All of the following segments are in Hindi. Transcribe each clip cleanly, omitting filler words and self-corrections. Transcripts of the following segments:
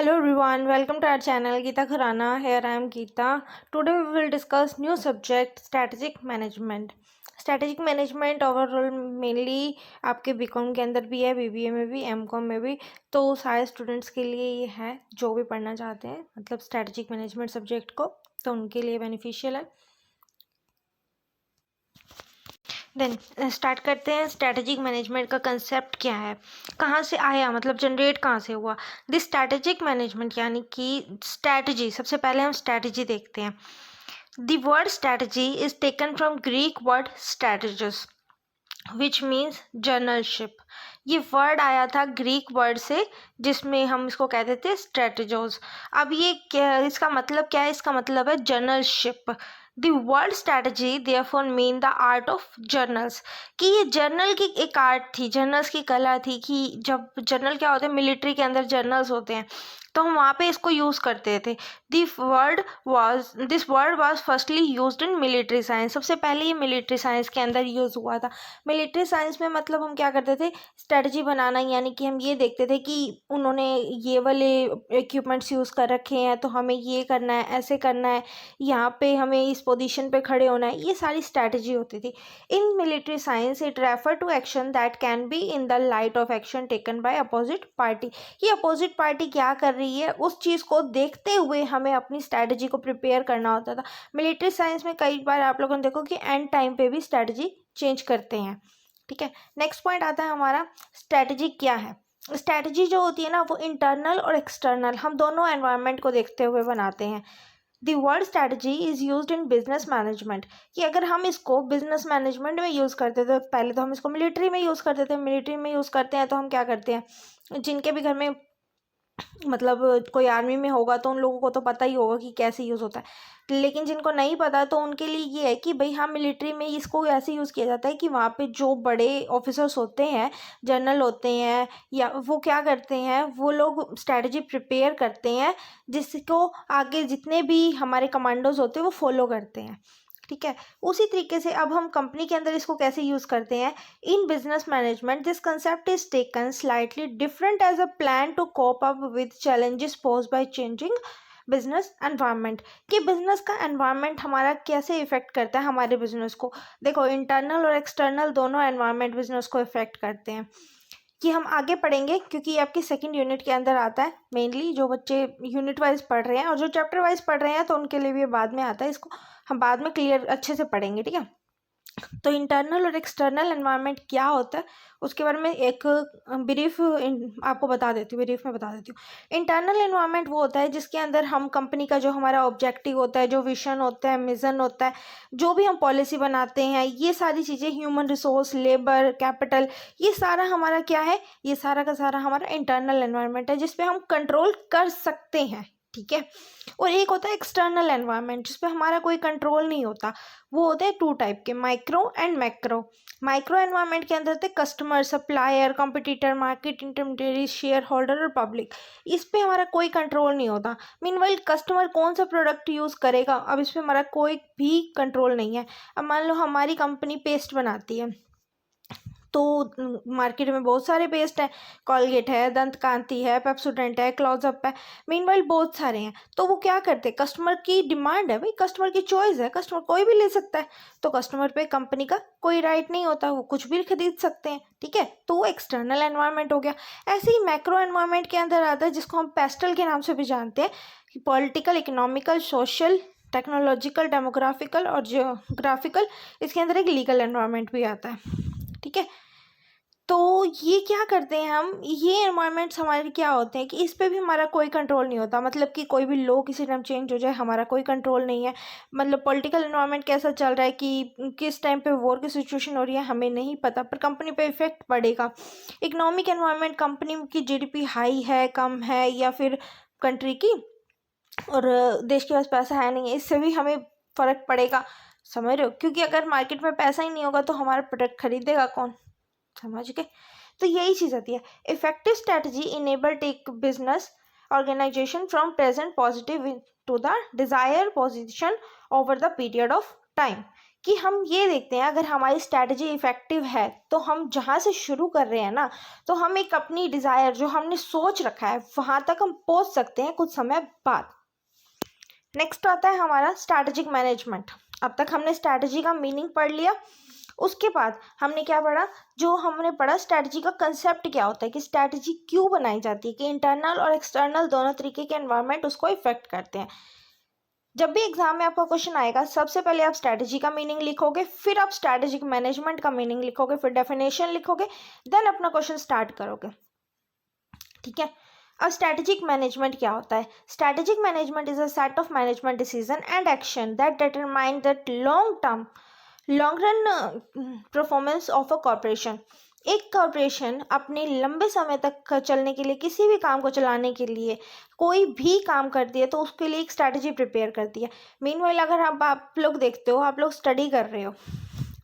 Hello everyone, welcome to our channel Geeta Khurana. Here I am Geeta. Today we will discuss new subject strategic management. Strategic management overall mainly आपके बीकॉम के अंदर भी है, बीबीए में भी, एमकॉम में भी, तो सारे स्टूडेंट्स के लिए ये है जो भी पढ़ना चाहते हैं मतलब स्ट्रैटेजिक मैनेजमेंट सब्जेक्ट को, तो उनके लिए बेनिफिशियल है। देन स्टार्ट करते हैं। स्ट्रैटेजिक मैनेजमेंट का कंसेप्ट क्या है, कहाँ से आया, मतलब जनरेट कहाँ से हुआ। दिस स्ट्रैटेजिक मैनेजमेंट यानी कि स्ट्रैटेजी, सबसे पहले हम स्ट्रैटेजी देखते हैं। The word strategy is taken from Greek word strategos which means generalship. ये वर्ड आया था ग्रीक वर्ड से जिसमें हम इसको कहते थे स्ट्रेटजोज। अब ये क्या, इसका मतलब क्या है? इसका मतलब है generalship. The word strategy therefore mean the art of generals, कि ये जर्नल की एक आर्ट थी, जर्नल्स की कला थी। कि जब जर्नल क्या होते हैं, मिलिट्री के अंदर जर्नल्स होते हैं, तो हम वहाँ पे इसको यूज़ करते थे। This word was firstly used in military science. सबसे पहले ये मिलिट्री साइंस के अंदर यूज़ हुआ था। मिलिट्री साइंस में मतलब हम क्या करते थे, स्ट्रेटजी बनाना, यानी कि हम ये देखते थे कि उन्होंने ये वाले इक्विपमेंट्स यूज़ कर रखे हैं तो हमें ये करना है, ऐसे करना है, यहाँ पे हमें इस पोजीशन पे खड़े होना है, ये सारी स्ट्रेटजी होती थी। In military science it refer to action that can be in the light of action taken by opposite party. ये अपोजिट पार्टी क्या कर रही है उस चीज़ को देखते हुए हमें अपनी स्ट्रेटजी को प्रिपेयर करना होता था। मिलिट्री साइंस में कई बार आप लोगों ने देखो कि एंड टाइम पे भी स्ट्रेटजी चेंज करते हैं। ठीक है, नेक्स्ट पॉइंट आता है हमारा, स्ट्रेटजी क्या है। स्ट्रेटजी जो होती है ना, वो इंटरनल और एक्सटर्नल, हम दोनों एनवायरनमेंट को देखते हुए बनाते हैं। The word strategy is used in business management, कि अगर हम इसको बिजनेस मैनेजमेंट में यूज़ करते थे, पहले तो हम इसको मिलिट्री में यूज़ करते थे, मिलिट्री में यूज़ करते हैं तो हम क्या करते हैं, जिनके भी घर में मतलब कोई आर्मी में होगा तो उन लोगों को तो पता ही होगा कि कैसे यूज़ होता है, लेकिन जिनको नहीं पता तो उनके लिए ये है कि भाई हाँ, मिलिट्री में इसको ऐसे यूज़ किया जाता है कि वहाँ पे जो बड़े ऑफिसर्स होते हैं, जनरल होते हैं, या वो क्या करते हैं, वो लोग स्ट्रैटेजी प्रिपेयर करते हैं जिसको आगे जितने भी हमारे कमांडोज होते हैं वो फॉलो करते हैं। ठीक है, उसी तरीके से अब हम कंपनी के अंदर इसको कैसे यूज़ करते हैं। In business management this concept is taken slightly different as a plan to cope up with challenges pose by changing business environment. कि बिजनेस का एनवायरनमेंट हमारा कैसे इफेक्ट करता है हमारे बिजनेस को। देखो, इंटरनल और एक्सटर्नल दोनों एनवायरनमेंट बिजनेस को इफेक्ट करते हैं। कि हम आगे पढ़ेंगे क्योंकि ये आपकी सेकंड यूनिट के अंदर आता है। मेनली जो बच्चे यूनिट वाइज पढ़ रहे हैं और जो चैप्टर वाइज पढ़ रहे हैं तो उनके लिए भी बाद में आता है, इसको हम बाद में क्लियर अच्छे से पढ़ेंगे। ठीक है, तो इंटरनल और एक्सटर्नल एनवायरनमेंट क्या होता है उसके बारे में एक ब्रीफ आपको बता देती हूँ, ब्रीफ में बता देती हूँ। इंटरनल एनवायरनमेंट वो होता है जिसके अंदर हम कंपनी का जो हमारा ऑब्जेक्टिव होता है, जो विजन होता है, मिशन होता है, जो भी हम पॉलिसी बनाते हैं, ये सारी चीज़ें, ह्यूमन रिसोर्स, लेबर, कैपिटल, ये सारा हमारा क्या है, ये सारा का सारा हमारा इंटरनल एनवायरनमेंट है जिसपे हम कंट्रोल कर सकते हैं। ठीक है, और एक होता है एक्सटर्नल एनवायरनमेंट जिसपे हमारा कोई कंट्रोल नहीं होता। वो होते हैं टू टाइप के, micro and macro. Micro environment के अंदर होते हैं customer, supplier, competitor, market intermediary, share holder और पब्लिक। इस पे हमारा कोई कंट्रोल नहीं होता। मीनवाइल कस्टमर कौन सा प्रोडक्ट यूज़ करेगा, अब इस पे हमारा कोई भी कंट्रोल नहीं है। अब मान लो हमारी कंपनी पेस्ट बनाती है, तो मार्केट में बहुत सारे पेस्ट हैं, कॉलगेट है, दंत कांति है, पेप्सोडेंट है, क्लोजअप है, मीनवाइल बहुत सारे हैं। तो वो क्या करते हैं, कस्टमर की डिमांड है भाई, कस्टमर की चॉइस है, कस्टमर कोई भी ले सकता है, तो कस्टमर पे कंपनी का कोई राइट नहीं होता, वो कुछ भी खरीद सकते हैं। ठीक है, तो वो एक्सटर्नल एनवायरनमेंट हो गया। ऐसे ही मैक्रो एनवायरनमेंट के अंदर आता है जिसको हम पेस्टल के नाम से भी जानते हैं, कि पॉलिटिकल, इकोनॉमिकल, सोशल, टेक्नोलॉजिकल, डेमोग्राफिकल और जियोग्राफिकल। इसके अंदर एक लीगल एनवायरनमेंट भी आता है। ठीक है, तो ये क्या करते हैं हम, ये एनवायरनमेंट्स हमारे क्या होते हैं कि इस पे भी हमारा कोई कंट्रोल नहीं होता। मतलब कि कोई भी लॉ किसी टाइम चेंज हो जाए, हमारा कोई कंट्रोल नहीं है। मतलब पॉलिटिकल एनवायरनमेंट कैसा चल रहा है, कि किस टाइम पे वॉर की सिचुएशन हो रही है, हमें नहीं पता, पर कंपनी पे इफेक्ट पड़ेगा। इकोनॉमिक एनवायरनमेंट, कंपनी की जीडीपी हाई है, कम है, या फिर कंट्री की और देश के पास पैसा है नहीं है, इससे भी हमें फ़र्क पड़ेगा। समझ रहे हो, क्योंकि अगर मार्केट में पैसा ही नहीं होगा तो हमारा प्रोडक्ट खरीदेगा कौन। समझ गए, तो यही चीज़ आती है। Effective strategy enable take business organization from present positive to the desire position over the period of time. कि हम ये देखते हैं अगर हमारी स्ट्रैटेजी इफ़ेक्टिव है तो हम जहाँ से शुरू कर रहे हैं ना, तो हम एक अपनी डिज़ायर जो हमने सोच रखा है वहाँ तक हम पहुँच सकते हैं कुछ समय बाद। नेक्स्ट आता है हमारा स्ट्रैटेजिक मैनेजमेंट। अब तक हमने स्ट्रैटेजी का मीनिंग पढ़ लिया, उसके बाद हमने क्या पढ़ा, जो हमने पढ़ा स्ट्रैटेजी का कंसेप्ट क्या होता है, कि स्ट्रैटेजी क्यों बनाई जाती है, कि इंटरनल और एक्सटर्नल दोनों तरीके के एनवायरनमेंट उसको इफेक्ट करते हैं। जब भी एग्जाम में आपका क्वेश्चन आएगा सबसे पहले आप स्ट्रैटेजी का मीनिंग लिखोगे, फिर आप स्ट्रैटेजिक मैनेजमेंट का मीनिंग लिखोगे, फिर डेफिनेशन लिखोगे, देन अपना क्वेश्चन स्टार्ट करोगे। ठीक है। अब स्ट्रैटेजिक मैनेजमेंट क्या होता है? Strategic management is a set of management decision and action that determine that long run performance of a corporation. एक कॉर्पोरेशन अपने लंबे समय तक चलने के लिए, किसी भी काम को चलाने के लिए कोई भी काम करती है तो उसके लिए एक स्ट्रैटेजी प्रिपेयर करती है। मीनवाइल अगर आप लोग देखते हो, आप लोग स्टडी कर रहे हो,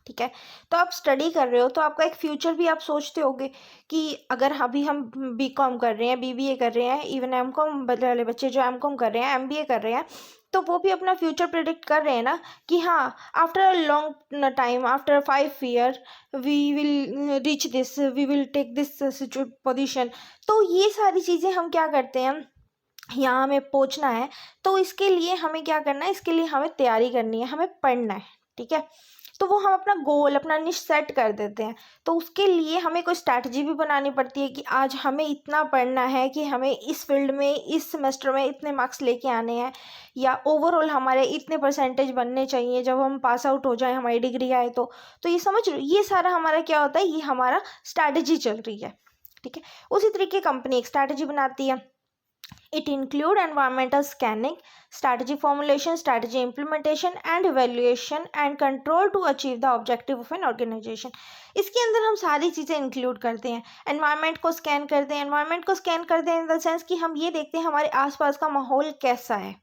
ठीक है, तो आप स्टडी कर रहे हो तो आपका एक फ्यूचर भी आप सोचते होगे कि अगर अभी हम बीकॉम कर रहे हैं, बीबीए कर रहे हैं, इवन एमकॉम वाले बच्चे जो एमकॉम कर रहे हैं, एमबीए कर रहे हैं, तो वो भी अपना फ्यूचर प्रिडिक्ट कर रहे हैं ना कि हाँ after a long time, after 5 year we will reach this, we will take this position. तो ये सारी चीज़ें हम क्या करते हैं, यहाँ हमें पहुँचना है तो इसके लिए हमें क्या करना है, इसके लिए हमें तैयारी करनी है, हमें पढ़ना है। ठीक है, तो वो हम अपना गोल, अपना निश सेट कर देते हैं, तो उसके लिए हमें कोई स्ट्रैटेजी भी बनानी पड़ती है कि आज हमें इतना पढ़ना है कि हमें इस फील्ड में इस सेमेस्टर में इतने मार्क्स लेके आने हैं, या ओवरऑल हमारे इतने परसेंटेज बनने चाहिए जब हम पास आउट हो जाए, हमारी डिग्री आए तो ये समझ लो, ये सारा हमारा क्या होता है, ये हमारा स्ट्रैटेजी चल रही है। ठीक है, उसी तरीके कंपनी एक स्ट्रैटेजी बनाती है। It include environmental scanning, strategy formulation, strategy implementation and evaluation and control to achieve the objective of an organization. इसके अंदर हम सारी चीज़ें इंक्लूड करते हैं। एनवायरनमेंट को स्कैन करते हैं, एनवायरनमेंट को स्कैन करते हैं इन द सेंस कि हम ये देखते हैं हमारे आसपास का माहौल कैसा है।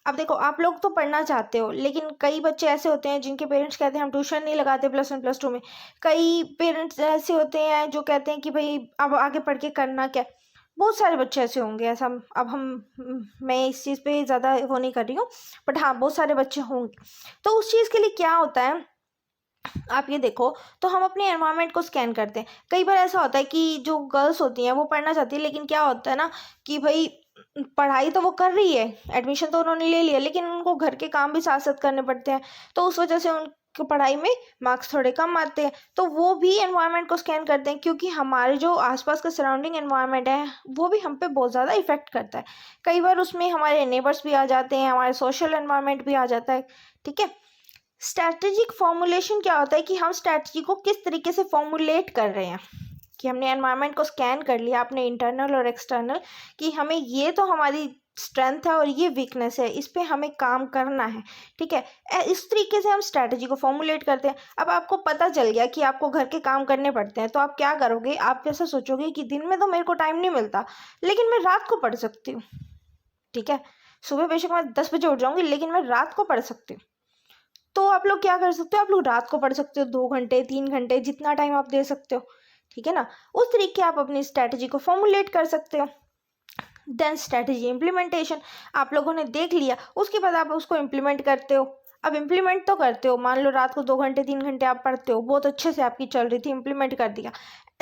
अब देखो, आप लोग तो पढ़ना चाहते हो, लेकिन कई बच्चे ऐसे होते हैं जिनके पेरेंट्स कहते हैं हम ट्यूशन नहीं लगाते +1 +2 में। कई पेरेंट्स ऐसे होते हैं जो कहते हैं कि भाई अब आगे पढ़ के करना क्या। बहुत सारे बच्चे ऐसे होंगे, ऐसा अब मैं इस चीज़ पे ज़्यादा वो नहीं कर रही हूँ, बट हाँ बहुत सारे बच्चे होंगे। तो उस चीज़ के लिए क्या होता है, आप ये देखो, तो हम अपने एनवायरनमेंट को स्कैन करते हैं। कई बार ऐसा होता है कि जो गर्ल्स होती हैं वो पढ़ना चाहती है, लेकिन क्या होता है ना कि भाई पढ़ाई तो वो कर रही है, एडमिशन तो उन्होंने ले लिया, लेकिन उनको घर के काम भी साथ साथ करने पड़ते हैं, तो उस वजह से उनकी पढ़ाई में मार्क्स थोड़े कम आते हैं। तो वो भी एनवायरनमेंट को स्कैन करते हैं, क्योंकि हमारे जो आसपास का सराउंडिंग एनवायरनमेंट है वो भी हम पे बहुत ज़्यादा इफेक्ट करता है। कई बार उसमें हमारे नेबर्स भी आ जाते हैं, हमारे सोशल एनवायरनमेंट भी आ जाता है। ठीक है, स्ट्रैटेजिक फॉर्मुलेशन क्या होता है कि हम स्ट्रैटेजी को किस तरीके से फॉर्मुलेट कर रहे हैं, कि हमने एनवायरनमेंट को स्कैन कर लिया, अपने इंटरनल और एक्सटर्नल, कि हमें ये तो हमारी स्ट्रेंथ है और ये वीकनेस है, इस पे हमें काम करना है। ठीक है, इस तरीके से हम स्ट्रैटेजी को फॉर्मुलेट करते हैं। अब आपको पता चल गया कि आपको घर के काम करने पड़ते हैं, तो आप क्या करोगे, आप कैसे सोचोगे कि दिन में तो मेरे को टाइम नहीं मिलता, लेकिन मैं रात को पढ़ सकती हूँ। ठीक है, सुबह बेशक मैं 10 बजे उठ जाऊँगी, लेकिन मैं रात को पढ़ सकती हूँ। तो आप लोग क्या कर सकते हो, आप लोग रात को पढ़ सकते हो, 2 घंटे 3 घंटे जितना टाइम आप दे सकते हो। ठीक है ना, उस तरीके आप अपनी स्ट्रैटेजी को फॉर्मुलेट कर सकते हो। देन स्ट्रैटेजी इम्प्लीमेंटेशन, आप लोगों ने देख लिया, उसके बाद आप उसको इम्प्लीमेंट करते हो। अब इम्प्लीमेंट तो करते हो, मान लो रात को 2 घंटे 3 घंटे आप पढ़ते हो, बहुत अच्छे से आपकी चल रही थी, इम्प्लीमेंट कर दिया।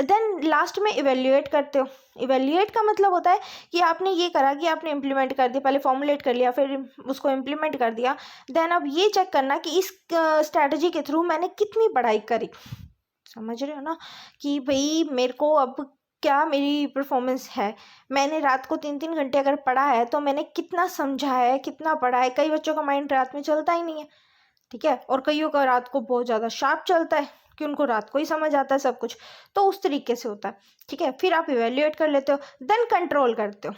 देन लास्ट में इवेल्युएट करते हो। इवेल्युएट का मतलब होता है कि आपने ये करा कि आपने इम्प्लीमेंट कर दिया, पहले फॉर्मुलेट कर लिया, फिर उसको इम्प्लीमेंट कर दिया। देन अब ये चेक करना कि इस स्ट्रैटेजी के थ्रू मैंने कितनी पढ़ाई करी। समझ रहे हो ना, कि भाई मेरे को अब क्या मेरी परफॉर्मेंस है, मैंने रात को 3-3 घंटे अगर पढ़ा है तो मैंने कितना समझा है, कितना पढ़ा है। कई बच्चों का माइंड रात में चलता ही नहीं है। ठीक है, और कईयों का रात को बहुत ज़्यादा शार्प चलता है कि उनको रात को ही समझ आता है सब कुछ, तो उस तरीके से होता है। ठीक है, फिर आप इवेल्युएट कर लेते हो, देन कंट्रोल करते हो।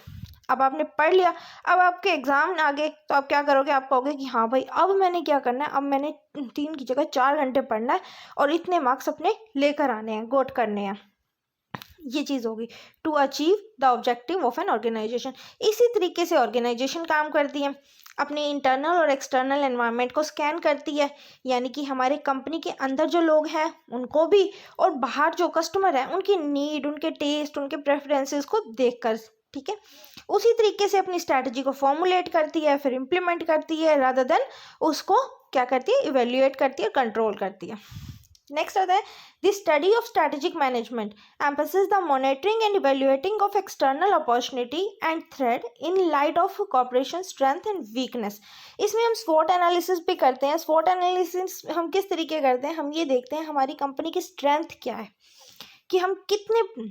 अब आपने पढ़ लिया, अब आपके एग्जाम आ गए, तो आप क्या करोगे, आप कहोगे कि हाँ भाई अब मैंने क्या करना है, अब मैंने 3 की जगह 4 घंटे पढ़ना है और इतने मार्क्स अपने लेकर आने हैं, गोट करने हैं। ये चीज़ होगी to achieve the objective of an organization. इसी तरीके से ऑर्गेनाइजेशन काम करती है, अपने इंटरनल और एक्सटर्नल एनवायरनमेंट को स्कैन करती है, यानी कि हमारे कंपनी के अंदर जो लोग हैं उनको भी, और बाहर जो कस्टमर है उनकी नीड, उनके टेस्ट, उनके प्रेफरेंसेस को देखकर। ठीक है, उसी तरीके से अपनी स्ट्रैटेजी को फॉर्मुलेट करती है, फिर इम्प्लीमेंट करती है, रादर देन उसको क्या करती है, इवेल्युएट करती है, कंट्रोल करती है। नेक्स्ट आता है the study of strategic management emphasis the monitoring and evaluating of external opportunity and threat in light of corporation strength and weakness. इसमें हम स्वॉट एनालिसिस भी करते हैं। स्वॉट एनालिसिस हम किस तरीके करते हैं, हम ये देखते हैं हमारी कंपनी की स्ट्रेंथ क्या है, कि हम कितने,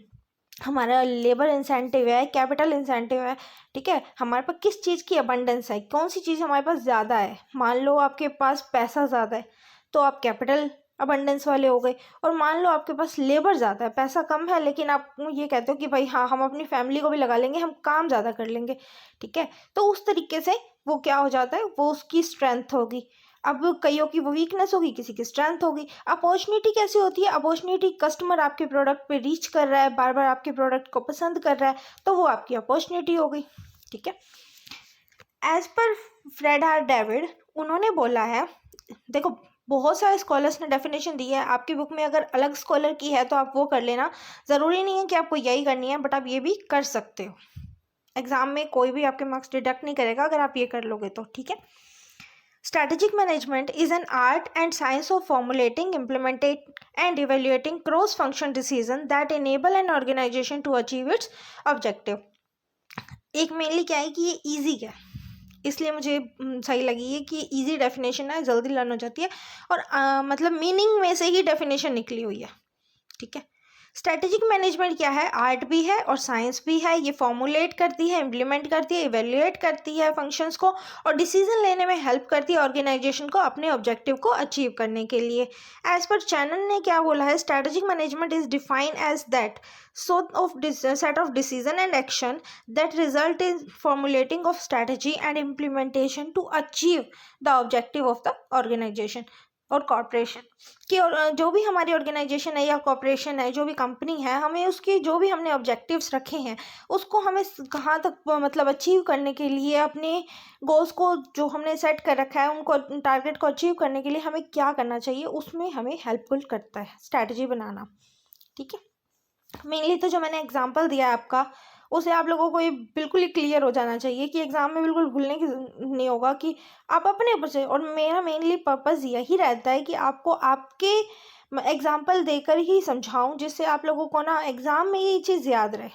हमारा लेबर इंसेंटिव है, कैपिटल इंसेंटिव है, ठीक है, हमारे पास किस चीज़ की अबंडेंस है, कौन सी चीज़ हमारे पास ज़्यादा है। मान लो आपके पास पैसा ज़्यादा है तो आप कैपिटल अबंडेंस वाले हो गए, और मान लो आपके पास लेबर ज़्यादा है, पैसा कम है, लेकिन आप ये कहते हो कि भाई हाँ हम अपनी फैमिली को भी लगा लेंगे, हम काम ज़्यादा कर लेंगे, ठीक है, तो उस तरीके से वो क्या हो जाता है, वो उसकी स्ट्रेंथ होगी। अब कईयों की वो वीकनेस होगी, किसी की स्ट्रेंथ होगी। अपॉर्चुनिटी कैसी होती है, अपॉर्चुनिटी कस्टमर आपके प्रोडक्ट पे रीच कर रहा है, बार बार आपके प्रोडक्ट को पसंद कर रहा है, तो वो आपकी अपॉर्चुनिटी हो गई, ठीक है। As per Fred are David, उन्होंने बोला है, देखो बहुत सारे स्कॉलर्स ने डेफिनेशन दी है, आपकी बुक में अगर अलग स्कॉलर की है तो आप वो कर लेना, ज़रूरी नहीं है कि आपको यही करनी है, बट आप ये भी कर सकते हो। एग्जाम में कोई भी आपके मार्क्स डिडक्ट नहीं करेगा अगर आप ये कर लोगे तो, ठीक है। Strategic management is an art and science of formulating, implementing, and evaluating cross-function decisions that enable an organization to achieve its objective. एक मेनली क्या है कि ये इजी है, इसलिए मुझे सही लगी है कि इजी डेफिनेशन है, जल्दी लर्न हो जाती है, और मतलब मीनिंग में से ही डेफिनेशन निकली हुई है, ठीक है। स्ट्रैटेजिक मैनेजमेंट क्या है, आर्ट भी है और साइंस भी है। ये फॉर्मुलेट करती है, इम्प्लीमेंट करती है, इवेल्युएट करती है फंक्शंस को, और डिसीजन लेने में हेल्प करती है ऑर्गेनाइजेशन को अपने ऑब्जेक्टिव को अचीव करने के लिए। एज पर चैनल ने क्या बोला है, strategic management is defined as that set of decision and action that result in formulating of strategy and implementation to achieve the objective of the organization और कॉर्पोरेशन कि, और जो भी हमारी ऑर्गेनाइजेशन है या कॉर्पोरेशन है, जो भी कंपनी है, हमें उसकी जो भी हमने ऑब्जेक्टिव्स रखे हैं उसको हमें कहाँ तक मतलब अचीव करने के लिए, अपने गोल्स को जो हमने सेट कर रखा है उनको, टारगेट को अचीव करने के लिए हमें क्या करना चाहिए, उसमें हमें हेल्पफुल करता है स्ट्रैटेजी बनाना, ठीक है। मेनली तो जो मैंने एग्जांपल दिया है आपका, उसे आप लोगों को ये बिल्कुल ही क्लियर हो जाना चाहिए कि एग्ज़ाम में बिल्कुल भूलने की नहीं होगा, कि आप अपने ऊपर से, और मेरा मेनली पर्पस यही रहता है कि आपको आपके एग्जांपल देकर ही समझाऊं, जिससे आप लोगों को ना एग्ज़ाम में ये चीज़ याद रहे,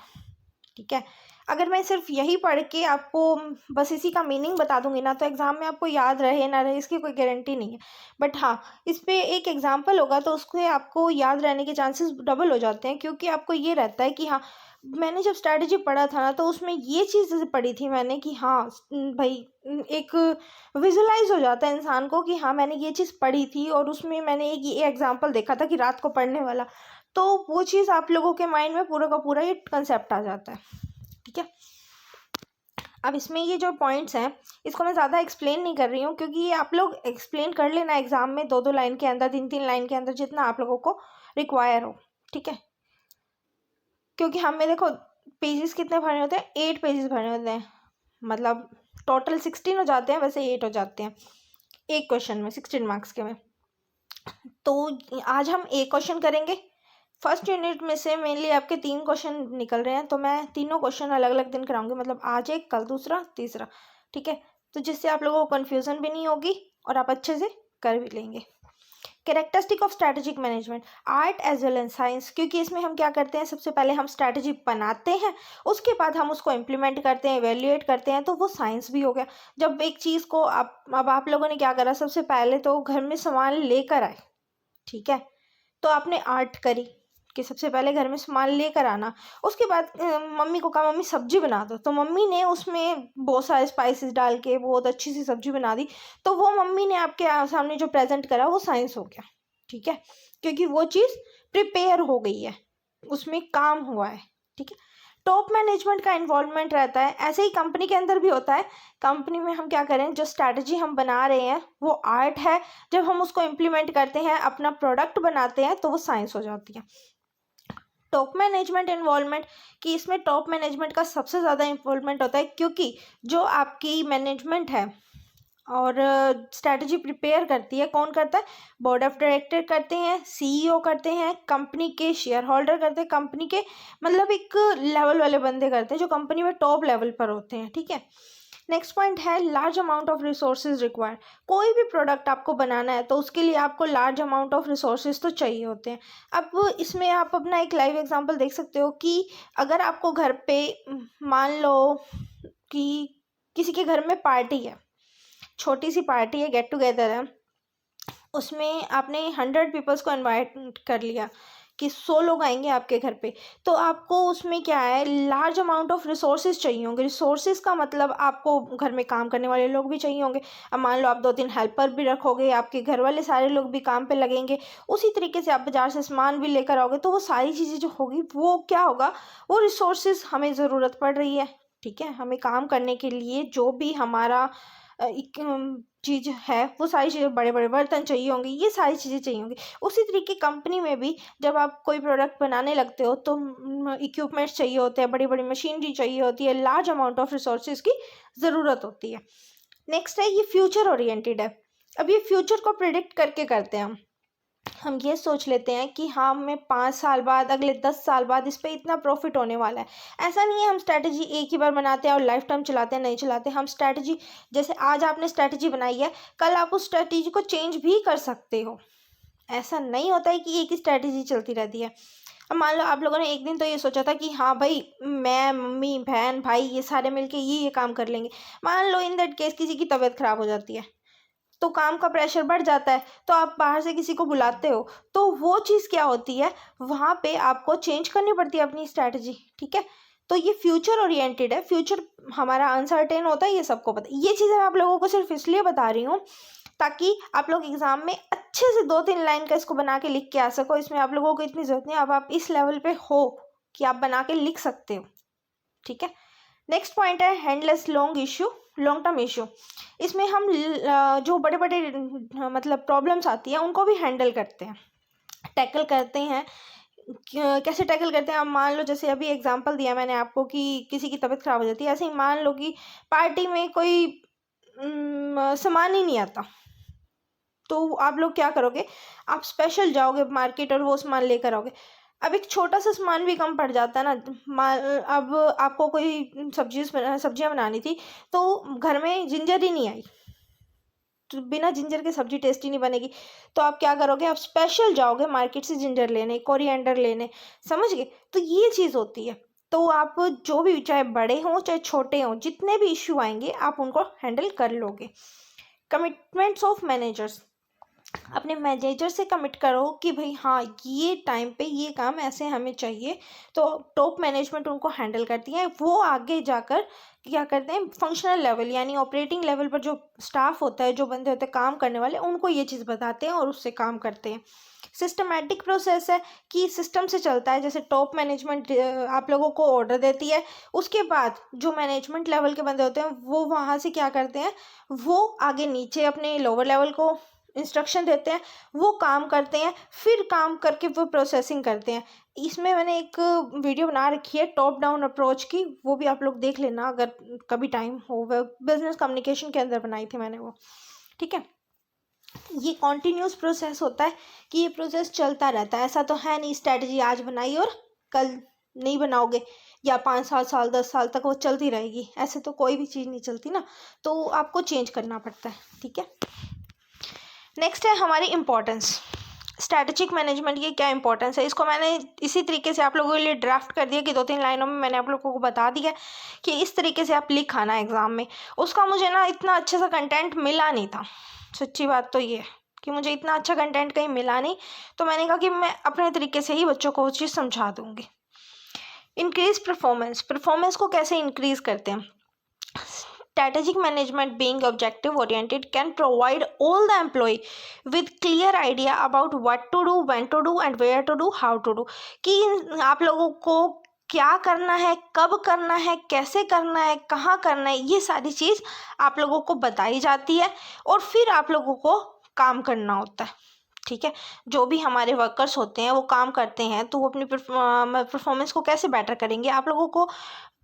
ठीक है। अगर मैं सिर्फ यही पढ़ के आपको बस इसी का मीनिंग बता दूंगी ना, तो एग्ज़ाम में आपको याद रहे ना रहे इसकी कोई गारंटी नहीं है। बट हाँ, इस पे एक एग्जांपल होगा तो उसके आपको याद रहने के चांसेस डबल हो जाते हैं, क्योंकि आपको ये रहता है कि हाँ, मैंने जब स्ट्रैटेजी पढ़ा था ना तो उसमें ये चीज़ पढ़ी थी मैंने कि हाँ भाई, एक विजुलाइज हो जाता है इंसान को कि हाँ मैंने ये चीज़ पढ़ी थी, और उसमें मैंने एक ये एग्जांपल देखा था कि रात को पढ़ने वाला, तो वो चीज़ आप लोगों के माइंड में पूरा का पूरा ये कंसेप्ट आ जाता है, ठीक है। अब इसमें ये जो पॉइंट्स हैं इसको मैं ज़्यादा एक्सप्लेन नहीं कर रही हूँ, क्योंकि ये आप लोग एक्सप्लेन कर लेना एग्जाम में 2-2 लाइन के अंदर, 3-3 लाइन के अंदर, जितना आप लोगों को रिक्वायर हो, ठीक है। क्योंकि हमें देखो पेजेस कितने भरने होते हैं, 8 पेजेस भरने होते हैं, मतलब टोटल 16 हो जाते हैं, वैसे 8 हो जाते हैं एक क्वेश्चन में, 16 मार्क्स के में। तो आज हम एक क्वेश्चन करेंगे, फर्स्ट यूनिट में से मेनली आपके 3 क्वेश्चन निकल रहे हैं, तो मैं तीनों क्वेश्चन अलग अलग दिन कराऊंगी, मतलब आज एक, कल दूसरा, तीसरा, ठीक है। तो जिससे आप लोगों को कन्फ्यूज़न भी नहीं होगी और आप अच्छे से कर भी लेंगे। Characteristic of strategic management, art as well as science, क्योंकि इसमें हम क्या करते हैं, सबसे पहले हम स्ट्रैटेजी बनाते हैं, उसके बाद हम उसको इम्प्लीमेंट करते हैं, इवेल्युएट करते हैं, तो वो साइंस भी हो गया। जब एक चीज़ को अब आप लोगों ने क्या करा, सबसे पहले तो घर में सामान लेकर आए, ठीक है, तो आपने आर्ट करी कि सबसे पहले घर में सामान लेकर आना, उसके बाद मम्मी को कहा मम्मी सब्जी बना दो, तो मम्मी ने उसमें बहुत सारे स्पाइसेस डाल के बहुत अच्छी सी सब्जी बना दी, तो वो मम्मी ने आपके सामने जो प्रेजेंट करा वो साइंस हो गया, ठीक है, क्योंकि वो चीज़ प्रिपेयर हो गई है, उसमें काम हुआ है, ठीक है। टॉप मैनेजमेंट का इन्वॉल्वमेंट रहता है, ऐसे ही कंपनी के अंदर भी होता है। कंपनी में हम क्या करें, जो स्ट्रैटेजी हम बना रहे हैं वो आर्ट है, जब हम उसको इम्प्लीमेंट करते हैं, अपना प्रोडक्ट बनाते हैं, तो वो साइंस हो जाती है। टॉप मैनेजमेंट इन्वॉल्वमेंट, कि इसमें टॉप मैनेजमेंट का सबसे ज़्यादा इन्वॉल्वमेंट होता है, क्योंकि जो आपकी मैनेजमेंट है और स्ट्रैटेजी प्रिपेयर करती है, कौन करता है, बोर्ड ऑफ डायरेक्टर करते हैं, सीईओ करते हैं, कंपनी के शेयर होल्डर करते हैं, कंपनी के मतलब एक लेवल वाले बंदे करते हैं जो कंपनी में टॉप लेवल पर होते हैं, ठीक है। नेक्स्ट पॉइंट है large amount of resources required. कोई भी प्रोडक्ट आपको बनाना है तो उसके लिए आपको लार्ज अमाउंट ऑफ रिसोर्सेज तो चाहिए होते हैं। अब इसमें आप अपना एक लाइव एग्जांपल देख सकते हो कि अगर आपको घर पे मान लो कि किसी के घर में पार्टी है, छोटी सी पार्टी है, गेट टुगेदर है, उसमें आपने 100 पीपल्स को इनवाइट कर लिया कि 100 लोग आएंगे आपके घर पे, तो आपको उसमें क्या है, लार्ज अमाउंट ऑफ रिसोर्सेज चाहिए होंगे। रिसोर्सेज का मतलब आपको घर में काम करने वाले लोग भी चाहिए होंगे। अब मान लो आप 2-3 हेल्पर भी रखोगे, आपके घर वाले सारे लोग भी काम पे लगेंगे। उसी तरीके से आप बाज़ार से सामान भी लेकर आओगे, तो वो सारी चीज़ें जो होगी वो क्या होगा, वो रिसोर्सेज हमें ज़रूरत पड़ रही है। ठीक है, हमें काम करने के लिए जो भी हमारा चीज़ है, वो सारी चीज़ें, बड़े बड़े बर्तन चाहिए होंगे, ये सारी चीज़ें चाहिए होंगी। उसी तरीके कंपनी में भी जब आप कोई प्रोडक्ट बनाने लगते हो तो इक्विपमेंट्स चाहिए होते हैं, बड़ी बड़ी मशीनरी चाहिए होती है, लार्ज अमाउंट ऑफ रिसोर्सेज की ज़रूरत होती है। नेक्स्ट है, ये फ्यूचर ओरिएंटेड है। अब ये फ्यूचर को प्रिडिक्ट करके करते हैं हम ये सोच लेते हैं कि हाँ, हमें 5 साल बाद, अगले 10 साल बाद इस पे इतना प्रॉफिट होने वाला है। ऐसा नहीं है हम स्ट्रैटेजी एक ही बार बनाते हैं और लाइफ टाइम चलाते हैं, नहीं चलाते। हम स्ट्रैटेजी, जैसे आज आपने स्ट्रैटेजी बनाई है, कल आप उस स्ट्रैटेजी को चेंज भी कर सकते हो। ऐसा नहीं होता है कि एक ही स्ट्रैटेजी चलती रहती है। अब मान लो आप लोगों ने एक दिन तो ये सोचा था कि हाँ भाई, मैं, मम्मी, बहन, भाई, ये सारे मिलके ये काम कर लेंगे। मान लो इन दैट केस किसी की तबीयत खराब हो जाती है, तो काम का प्रेशर बढ़ जाता है, तो आप बाहर से किसी को बुलाते हो, तो वो चीज़ क्या होती है, वहाँ पे आपको चेंज करनी पड़ती है अपनी स्ट्रैटेजी। ठीक है, तो ये फ्यूचर ओरिएंटेड है। फ्यूचर हमारा अनसर्टेन होता है, ये सबको पता है। ये चीज़ें मैं आप लोगों को सिर्फ इसलिए बता रही हूँ ताकि आप लोग एग्जाम में अच्छे से 2-3 लाइन का इसको बना के लिख के आ सको। इसमें आप लोगों को इतनी ज़रूरत नहीं है, अब आप इस लेवल पे हो कि आप बना के लिख सकते हो। ठीक है, नेक्स्ट पॉइंट है हैंडलेस लॉन्ग टर्म इशू। इसमें हम जो बड़े बड़े मतलब प्रॉब्लम्स आती है उनको भी हैंडल करते हैं, टैकल करते हैं। कैसे टैकल करते हैं, आप मान लो जैसे अभी एग्जांपल दिया मैंने आपको कि किसी की तबीयत खराब हो जाती है, ऐसे ही मान लो कि पार्टी में कोई सामान ही नहीं आता, तो आप लोग क्या करोगे, आप स्पेशल जाओगे मार्केट और वो सामान लेकर आओगे। अब एक छोटा सा सामान भी कम पड़ जाता है ना। अब आपको कोई सब्जियां बनानी थी, तो घर में जिंजर ही नहीं आई, तो बिना जिंजर के सब्जी टेस्टी नहीं बनेगी। तो आप क्या करोगे, आप स्पेशल जाओगे मार्केट से जिंजर लेने, कोरिएंडर लेने, समझ गए। तो ये चीज़ होती है। तो आप जो भी, चाहे बड़े हों चाहे छोटे हों, जितने भी इश्यू आएंगे आप उनको हैंडल कर लोगे। कमिटमेंट्स ऑफ मैनेजर्स, अपने मैनेजर से कमिट करो कि भाई हाँ, ये टाइम पे ये काम ऐसे हमें चाहिए। तो टॉप मैनेजमेंट उनको हैंडल करती है। वो आगे जाकर क्या करते हैं, फंक्शनल लेवल यानी ऑपरेटिंग लेवल पर जो स्टाफ होता है, जो बंदे होते हैं काम करने वाले, उनको ये चीज़ बताते हैं और उससे काम करते हैं। सिस्टमैटिक प्रोसेस है कि सिस्टम से चलता है। जैसे टॉप मैनेजमेंट आप लोगों को ऑर्डर देती है, उसके बाद जो मैनेजमेंट लेवल के बंदे होते हैं वो वहाँ से क्या करते हैं, वो आगे नीचे अपने लोअर लेवल को इंस्ट्रक्शन देते हैं, वो काम करते हैं, फिर काम करके वो प्रोसेसिंग करते हैं। इसमें मैंने एक वीडियो बना रखी है टॉप डाउन अप्रोच की, वो भी आप लोग देख लेना अगर कभी टाइम हो। वह बिजनेस कम्युनिकेशन के अंदर बनाई थी मैंने वो। ठीक है, ये कॉन्टीन्यूस प्रोसेस होता है कि ये प्रोसेस चलता रहता है। ऐसा तो है नहीं स्ट्रैटेजी आज बनाई और कल नहीं बनाओगे, या 5 साल 10 साल तक वो चलती रहेगी, ऐसे तो कोई भी चीज़ नहीं चलती ना। तो आपको चेंज करना पड़ता है। ठीक है, नेक्स्ट है हमारी इम्पोर्टेंस। स्ट्रैटेजिक मैनेजमेंट की क्या इंपॉर्टेंस है, इसको मैंने इसी तरीके से आप लोगों के लिए ड्राफ्ट कर दिया कि 2-3 लाइनों में मैंने आप लोगों को बता दिया कि इस तरीके से आप लिख आना एग्ज़ाम में। उसका मुझे ना इतना अच्छा सा कंटेंट मिला नहीं था, सच्ची बात तो ये है कि मुझे इतना अच्छा कंटेंट कहीं मिला नहीं, तो मैंने कहा कि मैं अपने तरीके से ही बच्चों को वो चीज़ समझा दूँगी। इंक्रीज परफॉर्मेंस को कैसे इंक्रीज करते हैं। Strategic management, being objective oriented, can provide all the employee with clear idea about what to do, when to do and where to do, how to do। कि आप लोगों को क्या करना है, कब करना है, कैसे करना है, कहाँ करना है, ये सारी चीज़ आप लोगों को बताई जाती है और फिर आप लोगों को काम करना होता है। ठीक है, जो भी हमारे वर्कर्स होते हैं वो काम करते हैं, तो वो अपनी परफॉर्मेंस को कैसे बेटर करेंगे, आप लोगों को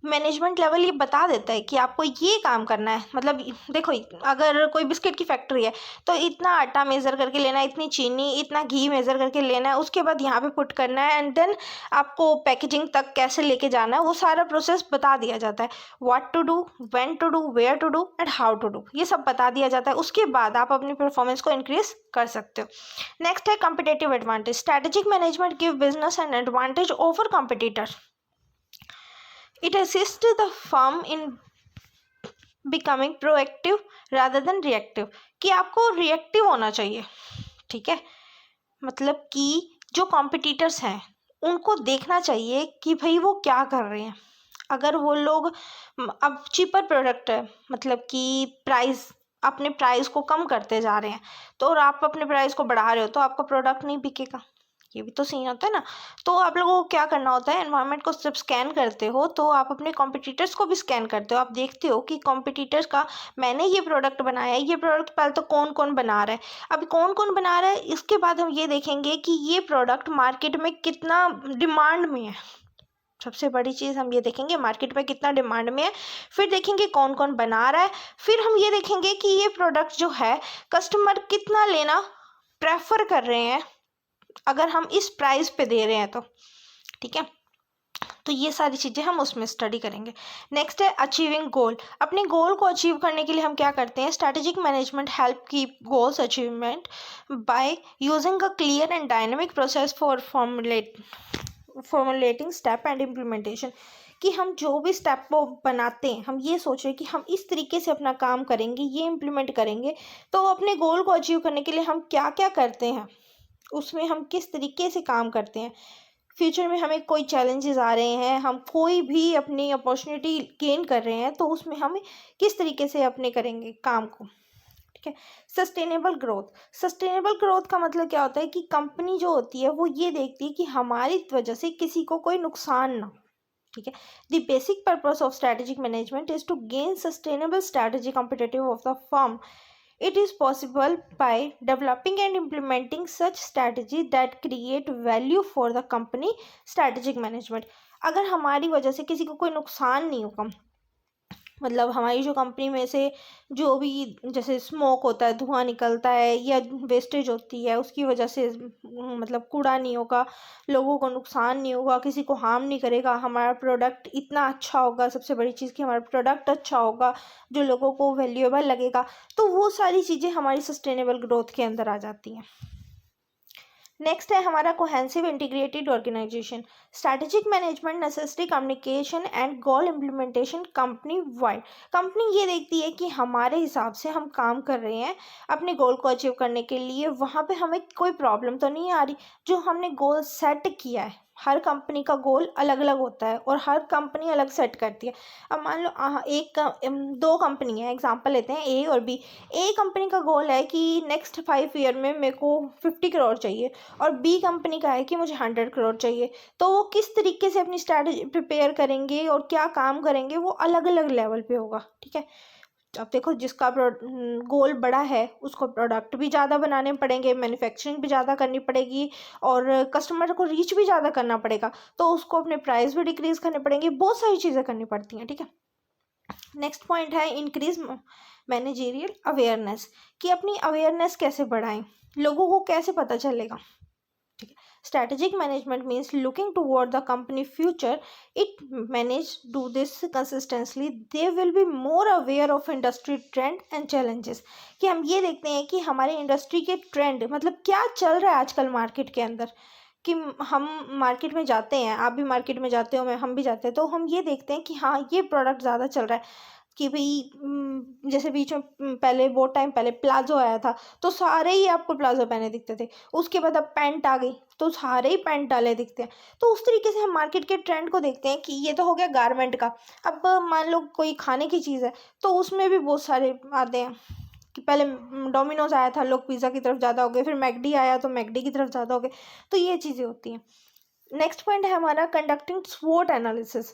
मैनेजमेंट लेवल ये बता देता है कि आपको ये काम करना है। मतलब देखो, अगर कोई बिस्किट की फैक्ट्री है तो इतना आटा मेज़र करके लेना है, इतनी चीनी, इतना घी मेज़र करके लेना है, उसके बाद यहाँ पे पुट करना है, एंड देन आपको पैकेजिंग तक कैसे लेके जाना है वो सारा प्रोसेस बता दिया जाता है। What to do, when to do, where to do and how to do, ये सब बता दिया जाता है। उसके बाद आप अपनी परफॉर्मेंस को इंक्रीज कर सकते हो। नेक्स्ट है competitive advantage. Strategic management give business an advantage over competitor. It assists the firm in becoming proactive rather than reactive, कि आपको रिएक्टिव होना चाहिए, ठीक है। मतलब कि जो कॉम्पिटिटर्स हैं उनको देखना चाहिए कि भाई वो क्या कर रहे हैं। अगर वो लोग अब चीपर प्रोडक्ट है, मतलब कि प्राइस, अपने प्राइस को कम करते जा रहे हैं, तो और आप अपने प्राइस को बढ़ा रहे हो तो आपका प्रोडक्ट नहीं बिकेगा। ये भी तो सीन होता है ना। तो आप लोगों को क्या करना होता है, एनवायरनमेंट को जब स्कैन करते हो तो आप अपने कॉम्पिटिटर्स को भी स्कैन करते हो। आप देखते हो कि कॉम्पिटिटर्स का, मैंने ये प्रोडक्ट बनाया है, ये प्रोडक्ट पहले तो कौन कौन बना रहा है, अभी कौन कौन बना रहा है, इसके बाद हम ये देखेंगे कि ये प्रोडक्ट मार्केट में कितना डिमांड में है। सबसे बड़ी चीज़ हम ये देखेंगे मार्केट में कितना डिमांड में है, फिर देखेंगे कौन कौन बना रहा है, फिर हम ये देखेंगे कि ये प्रोडक्ट जो है कस्टमर कितना लेना प्रेफर कर रहे हैं अगर हम इस प्राइस पे दे रहे हैं तो, ठीक है। तो ये सारी चीज़ें हम उसमें स्टडी करेंगे। नेक्स्ट है अचीविंग गोल। अपने गोल को अचीव करने के लिए हम क्या करते हैं, strategic management help keep goals achievement by using a clear and dynamic process for formulating step and implementation. कि हम जो भी स्टेप को बनाते हैं हम ये सोच रहे हैं कि हम इस तरीके से अपना काम करेंगे, ये इम्प्लीमेंट करेंगे। तो अपने गोल को अचीव करने के लिए हम क्या क्या करते हैं, उसमें हम किस तरीके से काम करते हैं। फ्यूचर में हमें कोई चैलेंजेस आ रहे हैं, हम कोई भी अपनी अपॉर्चुनिटी गेन कर रहे हैं, तो उसमें हम किस तरीके से अपने करेंगे काम को, ठीक है। Sustainable growth. सस्टेनेबल ग्रोथ का मतलब क्या होता है कि कंपनी जो होती है वो ये देखती है कि हमारी वजह से किसी को कोई नुकसान ना हो, ठीक है। The basic purpose of strategic management is to gain sustainable strategy competitive of the firm. It is possible by developing and implementing such strategy that create value for the company. Strategic management, अगर हमारी वजह से किसी को कोई नुकसान नहीं होगा, मतलब हमारी जो कंपनी में से जो भी जैसे स्मोक होता है, धुआं निकलता है या वेस्टेज होती है, उसकी वजह से मतलब कूड़ा नहीं होगा, लोगों को नुकसान नहीं होगा, किसी को हार्म नहीं करेगा, हमारा प्रोडक्ट इतना अच्छा होगा, सबसे बड़ी चीज़ कि हमारा प्रोडक्ट अच्छा होगा जो लोगों को वैल्यूएबल लगेगा, तो वो सारी चीज़ें हमारी सस्टेनेबल ग्रोथ के अंदर आ जाती हैं। नेक्स्ट है हमारा cohesive integrated organisation. Strategic management necessity communication and goal implementation company wide. Company ये देखती है कि हमारे हिसाब से हम काम कर रहे हैं अपने गोल को अचीव करने के लिए, वहाँ पे हमें कोई प्रॉब्लम तो नहीं आ रही। जो हमने गोल सेट किया है, हर कंपनी का गोल अलग अलग होता है और हर कंपनी अलग सेट करती है। अब मान लो दो कंपनी है, एग्जांपल लेते हैं ए और बी। ए कंपनी का गोल है कि नेक्स्ट 5 ईयर में मेरे को 50 करोड़ चाहिए, और बी कंपनी का है कि मुझे 100 करोड़ चाहिए। तो वो किस तरीके से अपनी स्ट्रैटेजी प्रिपेयर करेंगे और क्या काम करेंगे वो अलग अलग लेवल पे होगा, ठीक है। अब देखो, जिसका गोल बड़ा है उसको प्रोडक्ट भी ज़्यादा बनाने पड़ेंगे, मैन्युफैक्चरिंग भी ज़्यादा करनी पड़ेगी और कस्टमर को रीच भी ज़्यादा करना पड़ेगा, तो उसको अपने प्राइस भी डिक्रीज़ करने पड़ेंगे, बहुत सारी चीज़ें करनी पड़ती हैं, ठीक है। नेक्स्ट पॉइंट है इंक्रीज मैनेजेरियल अवेयरनेस, कि अपनी अवेयरनेस कैसे बढ़ाएं, लोगों को कैसे पता चलेगा, ठीक है। Strategic management means looking toward the company future. It manage do this consistently, they will be more aware of industry trend and challenges. कि हम ये देखते हैं कि हमारे इंडस्ट्री के ट्रेंड, मतलब क्या चल रहा है आजकल मार्केट के अंदर, कि हम मार्केट में जाते हैं, आप भी मार्केट में जाते हो, मैं हम भी जाते हैं, तो हम ये देखते हैं कि हाँ ये प्रोडक्ट ज़्यादा चल रहा है। कि भाई जैसे बीच में पहले बहुत टाइम पहले प्लाजो आया था, तो सारे ही आपको प्लाजो पहने दिखते थे। उसके बाद अब पैंट आ गई तो सारे ही पैंट डाले दिखते हैं। तो उस तरीके से हम मार्केट के ट्रेंड को देखते हैं कि ये तो हो गया गारमेंट का। अब मान लो कोई खाने की चीज़ है तो उसमें भी बहुत सारे आते हैं, कि पहले डोमिनोज आया था, लोग पिज़्ज़ा की तरफ ज़्यादा हो गए, फिर मैकडी आया तो मैकडी की तरफ ज़्यादा हो गए। तो ये चीज़ें होती हैं। नेक्स्ट पॉइंट है हमारा कंडक्टिंग स्वोट एनालिसिस,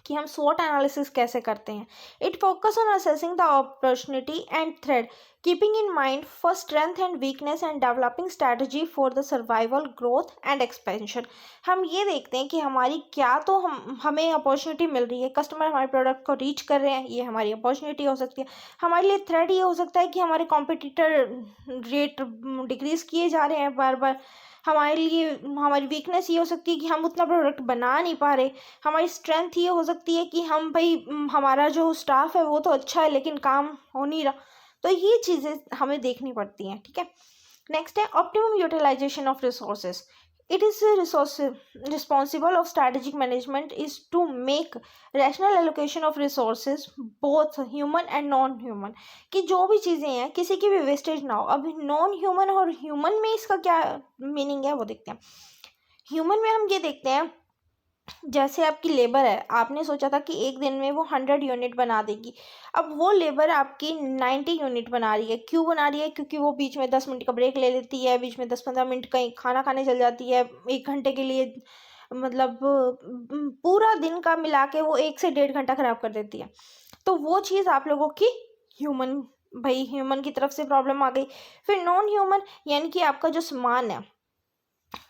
कि हम SWOT एनालिसिस कैसे करते हैं। It focus on assessing the opportunity and threat, keeping in mind for strength and weakness and developing strategy for the survival, growth and expansion. हम ये देखते हैं कि हमारी क्या तो हमें अपॉर्चुनिटी मिल रही है, कस्टमर हमारे प्रोडक्ट को रीच कर रहे हैं, ये हमारी अपॉर्चुनिटी हो सकती है। हमारे लिए थ्रेट ये हो सकता है कि हमारे कॉम्पिटिटर रेट डिक्रीज किए जा रहे हैं बार बार। हमारे लिए हमारी वीकनेस ये हो सकती है कि हम उतना प्रोडक्ट बना नहीं पा रहे। हमारी स्ट्रेंथ ये हो सकती है कि हम भाई हमारा जो स्टाफ है वो तो अच्छा है लेकिन काम हो नहीं रहा। तो ये चीज़ें हमें देखनी पड़ती हैं, ठीक है। नेक्स्ट है optimum utilization of resources. It is resource responsible of strategic management is to make rational allocation of resources both human and non human, कि जो भी चीज़ें हैं किसी की भी वेस्टेज ना हो। अब नॉन ह्यूमन और ह्यूमन में इसका क्या मीनिंग है वो देखते हैं। ह्यूमन में हम ये देखते हैं, जैसे आपकी लेबर है, आपने सोचा था कि एक दिन में वो 100 यूनिट बना देगी। अब वो लेबर आपकी 90 यूनिट बना रही है। क्यों बना रही है? क्योंकि वो बीच में 10 मिनट का ब्रेक ले लेती है, बीच में 10-15 मिनट कहीं खाना खाने चल जाती है, 1 घंटे के लिए, मतलब पूरा दिन का मिला के वो 1 से 1.5 घंटा खराब कर देती है। तो वो चीज़ आप लोगों की ह्यूमन, भाई ह्यूमन की तरफ से प्रॉब्लम आ गई। फिर नॉन ह्यूमन यानी कि आपका जो सामान है,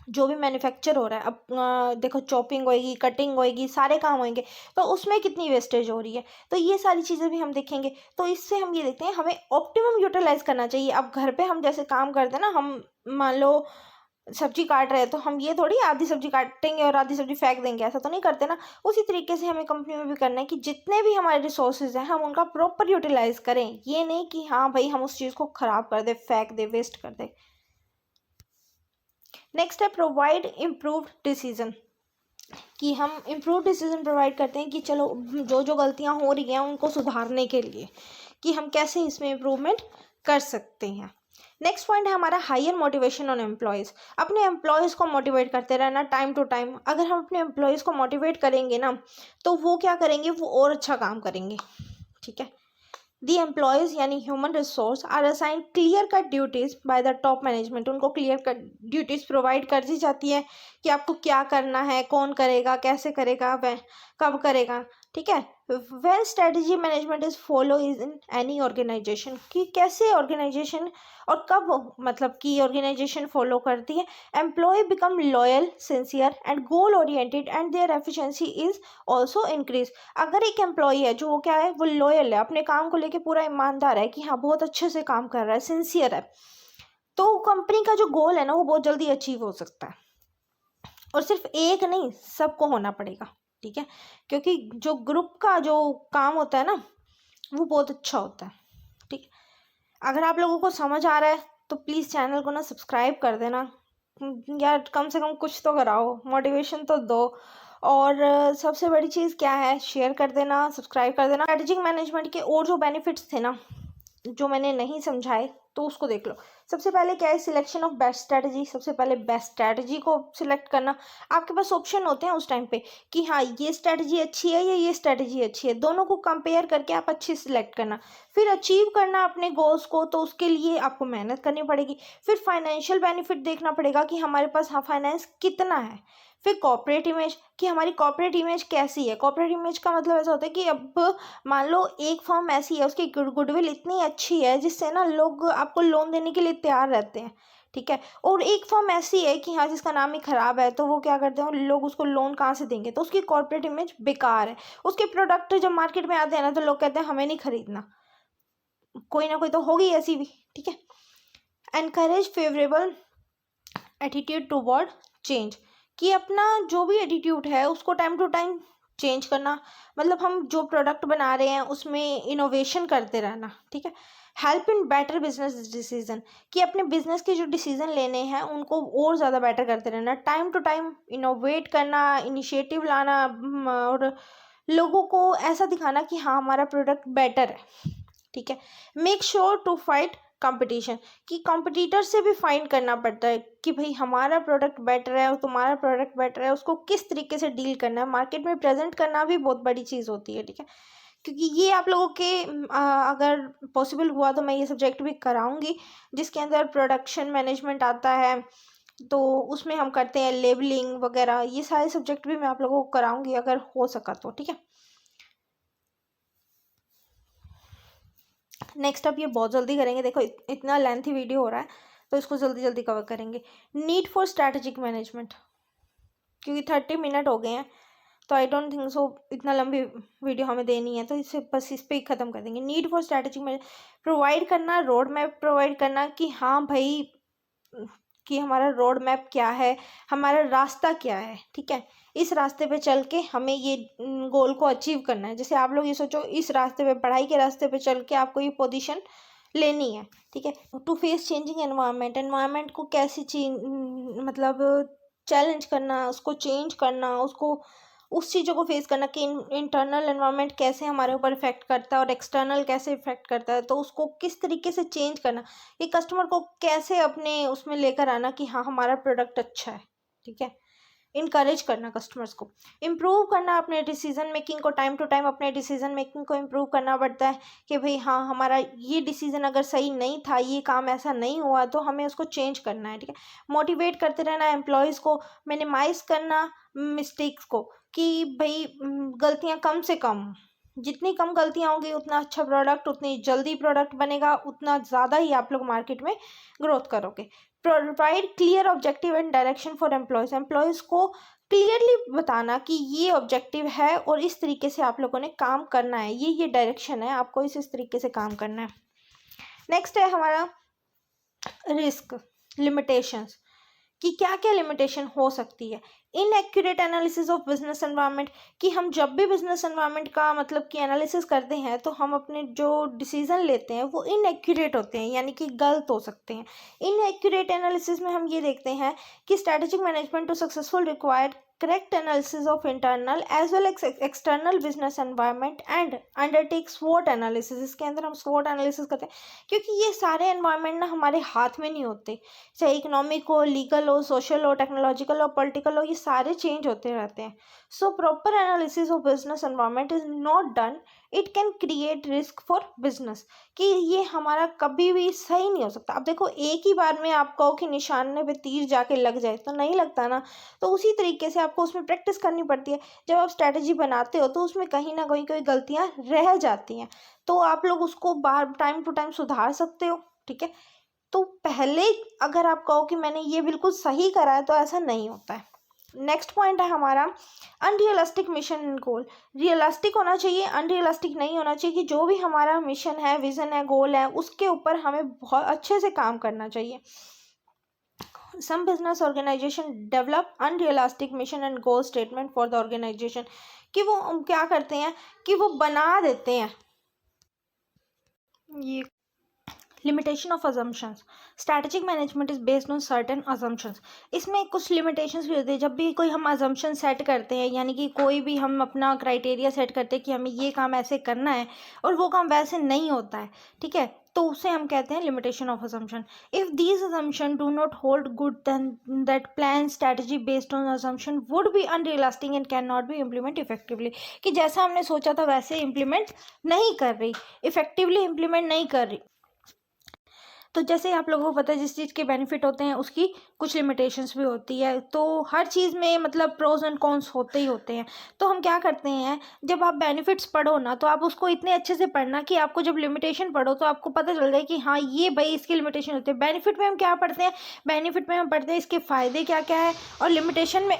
जो भी मैन्युफैक्चर हो रहा है, अब देखो चॉपिंग होएगी, कटिंग होएगी, सारे काम होंगे, तो उसमें कितनी वेस्टेज हो रही है। तो ये सारी चीज़ें भी हम देखेंगे। तो इससे हम ये देखते हैं हमें ऑप्टिमम यूटिलाइज करना चाहिए। अब घर पे हम जैसे काम करते हैं ना, हम मान लो सब्जी काट रहे हैं तो हम ये थोड़ी आधी सब्जी काटेंगे और आधी सब्जी फेंक देंगे, ऐसा तो नहीं करते ना। उसी तरीके से हमें कंपनी में भी करना है कि जितने भी हमारे रिसोर्सेज हैं हम उनका प्रॉपर यूटिलाइज करें। ये नहीं कि हाँ भाई हम उस चीज़ को ख़राब कर दे, फेंक दे, वेस्ट कर दे। नेक्स्ट है प्रोवाइड इम्प्रूव्ड डिसीजन, कि हम इम्प्रूव डिसीजन प्रोवाइड करते हैं कि चलो जो जो गलतियां हो रही हैं उनको सुधारने के लिए कि हम कैसे इसमें इम्प्रूवमेंट कर सकते हैं। नेक्स्ट पॉइंट है हमारा हायर मोटिवेशन ऑन एम्प्लॉयज़। अपने एम्प्लॉयज़ को मोटिवेट करते रहना टाइम टू टाइम। अगर हम अपने एम्प्लॉयज़ को मोटिवेट करेंगे ना तो वो क्या करेंगे, वो और अच्छा काम करेंगे, ठीक है। The employees यानी human resource are assign clear cut duties by the top management. उनको क्लियर कट ड्यूटीज प्रोवाइड कर दी जाती है कि आपको क्या करना है, कौन करेगा, कैसे करेगा, वह कब करेगा, ठीक है। Well strategy management is follow is in any organization, कि कैसे ऑर्गेनाइजेशन और कब, मतलब कि ऑर्गेनाइजेशन फॉलो करती है। Employ become loyal, sincere and goal oriented and their efficiency is also increase. अगर एक एम्प्लॉय है जो वो क्या है, वो लॉयल है, अपने काम को लेके पूरा ईमानदार है कि हाँ बहुत अच्छे से काम कर रहा है, सिंसियर है, तो कंपनी का जो गोल है ना वो बहुत जल्दी अचीव हो सकता है। और सिर्फ एक नहीं, सबको होना पड़ेगा, ठीक है। क्योंकि जो ग्रुप का जो काम होता है ना वो बहुत अच्छा होता है, ठीक है। अगर आप लोगों को समझ आ रहा है तो प्लीज़ चैनल को ना सब्सक्राइब कर देना यार, कम से कम कुछ तो कराओ, मोटिवेशन तो दो। और सबसे बड़ी चीज़ क्या है, शेयर कर देना, सब्सक्राइब कर देना। स्ट्रेटेजिक मैनेजमेंट के और जो बेनिफिट्स थे ना जो मैंने नहीं समझाए तो उसको देख लो। सबसे पहले क्या है, सिलेक्शन ऑफ बेस्ट स्ट्रैटेजी। सबसे पहले बेस्ट स्ट्रैटेजी को सिलेक्ट करना। आपके पास ऑप्शन होते हैं उस टाइम पे कि हाँ ये स्ट्रैटेजी अच्छी है या ये स्ट्रैटेजी अच्छी है, दोनों को कंपेयर करके आप अच्छी सिलेक्ट करना। फिर अचीव करना अपने गोल्स को, तो उसके लिए आपको मेहनत करनी पड़ेगी। फिर फाइनेंशियल बेनिफिट देखना पड़ेगा कि हमारे पास हाँ फाइनेंस कितना है। फिर कॉर्पोरेट इमेज, कि हमारी कॉर्पोरेट इमेज कैसी है। कॉर्पोरेट इमेज का मतलब ऐसा होता है कि अब मान लो एक फर्म ऐसी है, उसकी गुडविल इतनी अच्छी है जिससे ना लोग आपको लोन देने के लिए तैयार रहते हैं, ठीक है। और एक फर्म ऐसी है कि हाँ जिसका नाम ही खराब है, तो वो क्या करते हैं, लोग उसको लोन कहाँ से देंगे, तो उसकी कॉर्पोरेट इमेज बेकार है। उसके प्रोडक्ट जब मार्केट में आते हैं ना तो लोग कहते हैं हमें नहीं खरीदना। कोई ना कोई तो होगी ऐसी भी, ठीक है। Encourage favourable attitude toward change, कि अपना जो भी एटीट्यूड है उसको टाइम टू टाइम चेंज करना। मतलब हम जो प्रोडक्ट बना रहे हैं उसमें इनोवेशन करते रहना, ठीक है। Help in better business decision, कि अपने बिजनेस के जो डिसीजन लेने हैं उनको और ज़्यादा बेटर करते रहना। टाइम टू टाइम इनोवेट करना, इनिशिएटिव लाना, और लोगों को ऐसा दिखाना कि हाँ हमारा प्रोडक्ट बेटर है, ठीक है। Make sure to fight competition, कि कंपटीटर से भी फाइंड करना पड़ता है कि भाई हमारा प्रोडक्ट बेटर है और तुम्हारा प्रोडक्ट बेटर है, उसको किस तरीके से डील करना है, मार्केट में प्रेजेंट करना भी बहुत बड़ी चीज़ होती है, ठीक है। क्योंकि ये आप लोगों के अगर पॉसिबल हुआ तो मैं ये सब्जेक्ट भी कराऊंगी जिसके अंदर प्रोडक्शन मैनेजमेंट आता है, तो उसमें हम करते हैं लेबलिंग वगैरह, ये सारे सब्जेक्ट भी मैं आप लोगों को कराऊंगी अगर हो सका तो, ठीक है। नेक्स्ट अब ये बहुत जल्दी करेंगे, देखो इतना लेंथी वीडियो हो रहा है तो इसको जल्दी जल्दी कवर करेंगे। नीड फॉर स्ट्रैटेजिक मैनेजमेंट, क्योंकि 30 मिनट हो गए हैं तो आई डोंट थिंक सो इतना लंबी वीडियो हमें देनी है, तो इसे बस इस पे ही ख़त्म कर देंगे। Need for strategic manage, provide करना, रोड मैप प्रोवाइड करना कि हाँ भाई कि हमारा रोड मैप क्या है, हमारा रास्ता क्या है, ठीक है। इस रास्ते पे चल के हमें ये गोल को अचीव करना है। जैसे आप लोग ये सोचो, इस रास्ते पे, पढ़ाई के रास्ते पे चल के आपको ये पोजीशन लेनी है, ठीक है। To face changing environment, environment को कैसे चेंज, मतलब चैलेंज करना, उसको चेंज करना, उसको उस चीज़ों को फेस करना कि इंटरनल एनवायरनमेंट कैसे हमारे ऊपर इफेक्ट करता है और एक्सटर्नल कैसे इफेक्ट करता है, तो उसको किस तरीके से चेंज करना, कि कस्टमर को कैसे अपने उसमें लेकर आना कि हाँ हमारा प्रोडक्ट अच्छा है, ठीक है। इनकरेज करना कस्टमर्स को, इम्प्रूव करना अपने डिसीजन मेकिंग को, टाइम टू टाइम अपने डिसीजन मेकिंग को इम्प्रूव करना पड़ता है कि भाई हाँ हमारा ये डिसीजन अगर सही नहीं था, ये काम ऐसा नहीं हुआ, तो हमें उसको चेंज करना है, ठीक है। मोटिवेट करते रहना एम्प्लॉयज़ को, मिनिमाइज करना मिस्टेक्स को, कि भाई गलतियाँ कम से कम, जितनी कम गलतियाँ होंगी उतना अच्छा प्रोडक्ट, उतनी जल्दी प्रोडक्ट बनेगा, उतना ज़्यादा ही आप लोग मार्केट में ग्रोथ करोगे। Provide clear objective and direction for employees, employees को क्लियरली बताना कि ये ऑब्जेक्टिव है और इस तरीके से आप लोगों ने काम करना है, ये डायरेक्शन है, आपको इस तरीके से काम करना है। नेक्स्ट है हमारा रिस्क लिमिटेशंस, कि क्या क्या लिमिटेशन हो सकती है। Inaccurate analysis of business environment, कि हम जब भी बिजनेस एनवायरनमेंट का मतलब कि एनालिसिस करते हैं तो हम अपने जो डिसीजन लेते हैं वो इनएक्यूरेट होते हैं, यानी कि गलत हो सकते हैं। इनएक्यूरेट एनालिसिस में हम ये देखते हैं कि strategic management to successful required correct analysis of internal as well as external business environment and undertake SWOT analysis। इसके अंदर हम SWOT analysis करते हैं क्योंकि ये सारे environment ना हमारे हाथ में नहीं होते, चाहे इकोनॉमिक हो, लीगल हो, सोशल हो, टेक्नोलॉजिकल हो, पॉलिटिकल हो, ये सारे चेंज होते रहते हैं। So proper analysis of business environment is not done, it can create risk for business, कि ये हमारा कभी भी सही नहीं हो सकता। अब देखो एक ही बार में आप कहो कि निशाने पे तीर जाके लग जाए तो नहीं लगता ना, तो उसी तरीके से आपको उसमें प्रैक्टिस करनी पड़ती है। जब आप स्ट्रैटेजी बनाते हो तो उसमें कहीं ना कहीं कोई गलतियां रह जाती हैं, तो आप लोग उसको बार टाइम टू टाइम सुधार सकते हो, ठीक है। तो पहले अगर आप कहो कि मैंने ये बिल्कुल सही करा है तो ऐसा नहीं होता है। नेक्स्ट पॉइंट है हमारा unrealistic mission and goal. Realistic होना चाहिए, अनरियलिस्टिक नहीं होना चाहिए, कि जो भी हमारा मिशन है, विजन है, गोल है, उसके ऊपर हमें बहुत अच्छे से काम करना चाहिए। some business organization develop unrealistic mission and goal statement for the organization, कि वो क्या करते हैं कि वो बना देते हैं ये limitation of assumptions. Strategic management is based on certain assumptions, इसमें कुछ लिमिटेशंस भी होती है। जब भी कोई हम अजम्पशन सेट करते हैं, यानी कि कोई भी हम अपना क्राइटेरिया सेट करते हैं कि हमें ये काम ऐसे करना है और वो काम वैसे नहीं होता है, ठीक है, तो उसे हम कहते हैं limitation of assumption. If these assumption do not hold good then that plan strategy based on assumption would be unrealistic and can not be implement effectively, कि जैसा हमने सोचा था वैसे इम्प्लीमेंट नहीं कर रही, इफेक्टिवली इम्प्लीमेंट नहीं कर रही। तो जैसे आप लोगों को पता है जिस चीज़ के बेनिफिट होते हैं उसकी कुछ लिमिटेशंस भी होती है, तो हर चीज़ में मतलब प्रोज एंड कॉन्स होते ही होते हैं। तो हम क्या करते हैं, जब आप बेनिफिट्स पढ़ो ना तो आप उसको इतने अच्छे से पढ़ना कि आपको जब लिमिटेशन पढ़ो तो आपको पता चल जाए कि हाँ ये भाई इसकी लिमिटेशन होती है। बेनिफिट में हम क्या पढ़ते हैं, बेनिफिट में हम पढ़ते हैं इसके फ़ायदे क्या क्या है, और लिमिटेशन में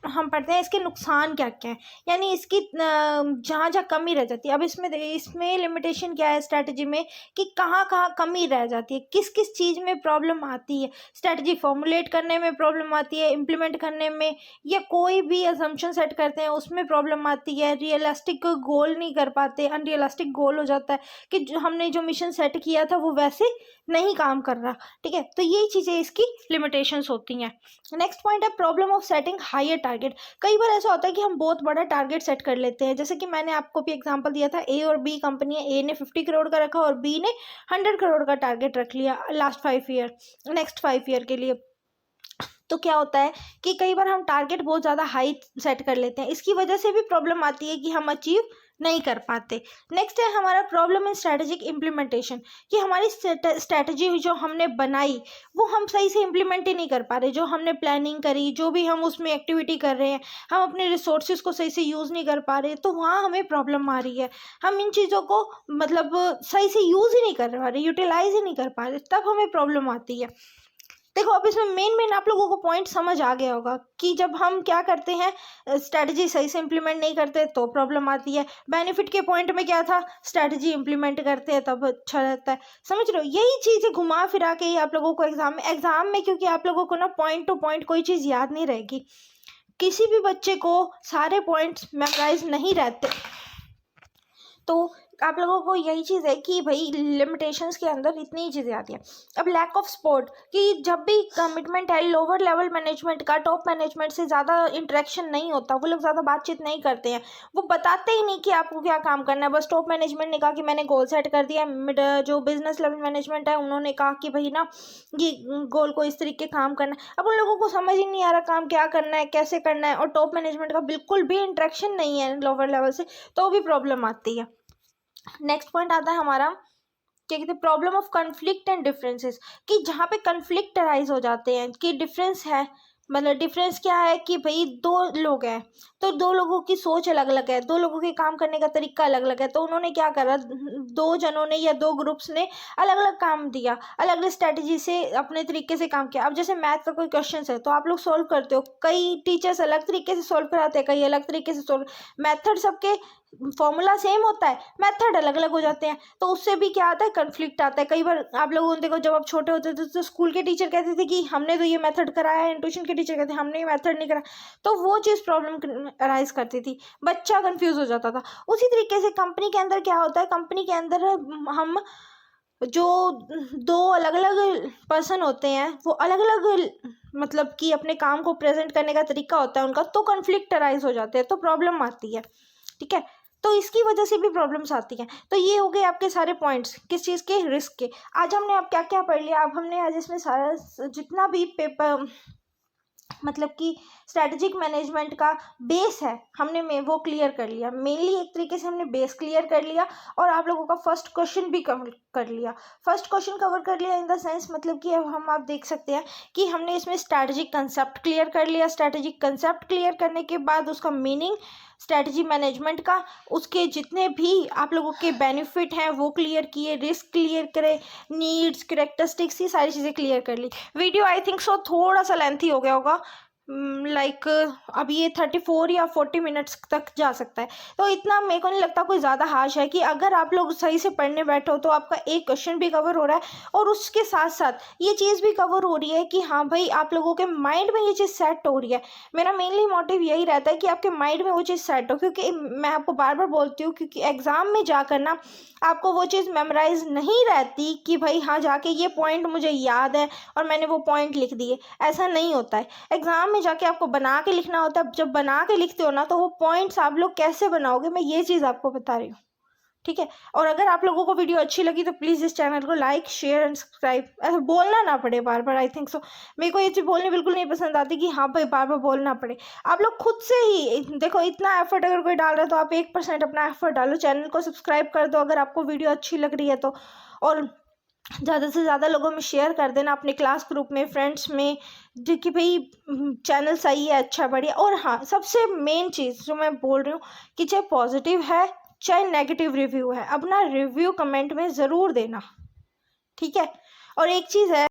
हम पढ़ते हैं इसके नुकसान क्या क्या है, यानी इसकी जहाँ जहाँ कमी रह जाती है। अब इसमें लिमिटेशन क्या है स्ट्रैटेजी में, कि कहाँ कहाँ कमी रह जाती है, किस किस चीज़ में प्रॉब्लम आती है, स्ट्रैटेजी फॉर्मुलेट करने में प्रॉब्लम आती है, इम्प्लीमेंट करने में, या कोई भी असम्पशन सेट करते हैं उसमें प्रॉब्लम आती है, रियलिस्टिक गोल नहीं कर पाते, अनरियलिस्टिक गोल हो जाता है कि हमने जो मिशन सेट किया था वो वैसे नहीं काम कर रहा, ठीक है। तो यही चीज़ें इसकी लिमिटेशंस होती हैं। नेक्स्ट पॉइंट है problem of setting higher target. कई बार ऐसा होता है कि हम बहुत बड़ा टारगेट सेट कर लेते हैं, जैसे कि मैंने आपको भी एग्जांपल दिया था, ए और बी कंपनी है, ए ने 50 करोड़ का रखा और बी ने 100 करोड़ का टारगेट रख लिया लास्ट 5 ईयर, नेक्स्ट 5 ईयर के लिए। तो क्या होता है कि कई बार हम टारगेट बहुत ज़्यादा हाई सेट कर लेते हैं, इसकी वजह से भी प्रॉब्लम आती है कि हम अचीव नहीं कर पाते। नेक्स्ट है हमारा प्रॉब्लम इन स्ट्रैटेजिक इम्प्लीमेंटेशन, कि हमारी स्ट्रैटेजी जो हमने बनाई वो हम सही से इम्प्लीमेंट ही नहीं कर पा रहे। जो हमने प्लानिंग करी, जो भी हम उसमें एक्टिविटी कर रहे हैं, हम अपने रिसोर्सेज को सही से यूज़ नहीं कर पा रहे, तो वहाँ हमें प्रॉब्लम आ रही है। हम इन चीज़ों को मतलब सही से यूज़ ही नहीं कर पा रहे, यूटिलाइज ही नहीं कर पा रहे, तब हमें प्रॉब्लम आती है। देखो अब इसमें मेन आप लोगों को पॉइंट समझ आ गया होगा कि जब हम क्या करते हैं, स्ट्रैटेजी सही से इम्प्लीमेंट नहीं करते तो प्रॉब्लम आती है। बेनिफिट के पॉइंट में क्या था, स्ट्रैटेजी इम्प्लीमेंट करते हैं तब अच्छा रहता है। समझ रहे हो, यही चीज़ें घुमा फिरा के ही आप लोगों को एग्जाम में क्योंकि आप लोगों को ना पॉइंट टू पॉइंट कोई चीज़ याद नहीं रहेगी। किसी भी बच्चे को सारे पॉइंट्स मेमोराइज नहीं रहते, तो आप लोगों को यही चीज़ है कि भाई लिमिटेशंस के अंदर इतनी ही चीज़ें आती हैं। अब लैक ऑफ सपोर्ट, कि जब भी कमिटमेंट है, लोअर लेवल मैनेजमेंट का टॉप मैनेजमेंट से ज़्यादा इंटरेक्शन नहीं होता, वो लोग ज़्यादा बातचीत नहीं करते हैं, वो बताते ही नहीं कि आपको क्या काम करना है। बस टॉप मैनेजमेंट ने कहा कि मैंने गोल सेट कर दिया, मिड जो बिजनेस लेवल मैनेजमेंट है उन्होंने कहा कि भाई ना ये गोल को इस तरीके काम करना है। अब उन लोगों को समझ ही नहीं आ रहा काम क्या करना है, कैसे करना है, और टॉप मैनेजमेंट का बिल्कुल भी इंटरेक्शन नहीं है लोअर लेवल से, तो भी प्रॉब्लम आती है। नेक्स्ट पॉइंट आता है हमारा क्या कहते हैं, problem of conflict and differences, कि जहाँ पे कन्फ्लिक्ट अराइज हो जाते हैं, कि डिफरेंस है, मतलब डिफरेंस क्या है कि भाई दो लोग हैं तो दो लोगों की सोच अलग अलग है, दो लोगों के काम करने का तरीका अलग अलग है, तो उन्होंने क्या करा, दो जनों ने या दो ग्रुप्स ने अलग अलग काम दिया, अलग अलग स्ट्रैटेजी से अपने तरीके से काम किया। अब जैसे मैथ का कोई क्वेश्चन है तो आप लोग सोल्व करते हो, कई टीचर्स अलग तरीके से सोल्व कराते हैं, कई अलग तरीके से सोल्व, मेथड सबके फॉर्मूला सेम होता है, मेथड अलग अलग हो जाते हैं, तो उससे भी क्या आता है, कन्फ्लिक्ट आता है। कई बार आप लोगों ने देखो जब आप छोटे होते थे तो स्कूल के टीचर कहते थे कि हमने तो ये मेथड कराया है, ट्यूशन के टीचर कहते हैं हमने ये मेथड नहीं करा, तो वो चीज़ प्रॉब्लम अराइज करती थी, बच्चा कंफ्यूज हो जाता था। उसी तरीके से कंपनी के अंदर क्या होता है, कंपनी के अंदर हम जो दो अलग अलग पर्सन होते हैं वो अलग अलग मतलब कि अपने काम को प्रेजेंट करने का तरीका होता है उनका, तो कन्फ्लिक्ट अराइज हो जाते हैं, तो प्रॉब्लम आती है। ठीक है, तो इसकी वजह से भी प्रॉब्लम्स आती हैं। तो ये हो गए आपके सारे पॉइंट्स किस चीज़ के, रिस्क के। आज हमने अब क्या क्या पढ़ लिया, अब हमने आज इसमें सारा जितना भी पेपर मतलब कि स्ट्रैटेजिक मैनेजमेंट का बेस है हमने में वो क्लियर कर लिया। मेनली एक तरीके से हमने बेस क्लियर कर लिया और आप लोगों का फर्स्ट क्वेश्चन भी कवर कर लिया। फर्स्ट क्वेश्चन कवर कर लिया इन द सेंस मतलब कि अब हम आप देख सकते हैं कि हमने इसमें स्ट्रैटेजिक कंसेप्ट क्लियर कर लिया। स्ट्रैटेजिक कंसेप्ट क्लियर करने के बाद उसका मीनिंग, स्ट्रैटेजी मैनेजमेंट का, उसके जितने भी आप लोगों के बेनिफिट हैं वो क्लियर किए, रिस्क क्लियर करे, नीड्स, कैरेक्टरिस्टिक्स, ये सारी चीज़ें क्लियर कर ली। वीडियो आई थिंक सो थोड़ा सा लेंथी हो गया होगा, लाइक अब ये 34 या 40 मिनट्स तक जा सकता है, तो इतना मेरे को नहीं लगता कोई ज़्यादा हार्श है कि अगर आप लोग सही से पढ़ने बैठो तो आपका एक क्वेश्चन भी कवर हो रहा है और उसके साथ साथ ये चीज़ भी कवर हो रही है कि हाँ भाई आप लोगों के माइंड में ये चीज़ सेट हो रही है। मेरा मेनली मोटिव यही रहता है कि आपके माइंड में वो चीज़ सेट हो, क्योंकि मैं आपको बार बार बोलती हूँ क्योंकि एग्ज़ाम में जाकर ना आपको वो चीज़ मेमोराइज नहीं रहती कि भाई हाँ जाके ये पॉइंट मुझे याद है और मैंने वो पॉइंट लिख दिए, ऐसा नहीं होता है। एग्ज़ाम में जाके आपको बना के लिखना होता है। जब बना के लिखते हो ना तो वो पॉइंट्स आप लोग कैसे बनाओगे, मैं ये चीज़ आपको बता रही हूँ। ठीक है, और अगर आप लोगों को वीडियो अच्छी लगी तो प्लीज़ इस चैनल को लाइक, शेयर एंड सब्सक्राइब, ऐसा बोलना ना पड़े बार बार। आई थिंक सो मेरे को ये चीज़ बोलनी बिल्कुल नहीं पसंद आती कि हाँ भाई बार बार बोलना पड़े। आप लोग खुद से ही देखो, इतना एफर्ट अगर कोई डाल रहा है तो आप 1% अपना एफर्ट डालो, चैनल को सब्सक्राइब कर दो अगर आपको वीडियो अच्छी लग रही है तो, और ज़्यादा से ज़्यादा लोगों में शेयर कर देना, अपने क्लास ग्रुप में, फ्रेंड्स में, जो कि भाई चैनल सही है, अच्छा बढ़िया। और हाँ, सबसे मेन चीज़ जो मैं बोल रही हूँ कि चाहे पॉजिटिव है चाहे नेगेटिव रिव्यू है, अपना रिव्यू कमेंट में ज़रूर देना। ठीक है, और एक चीज़ है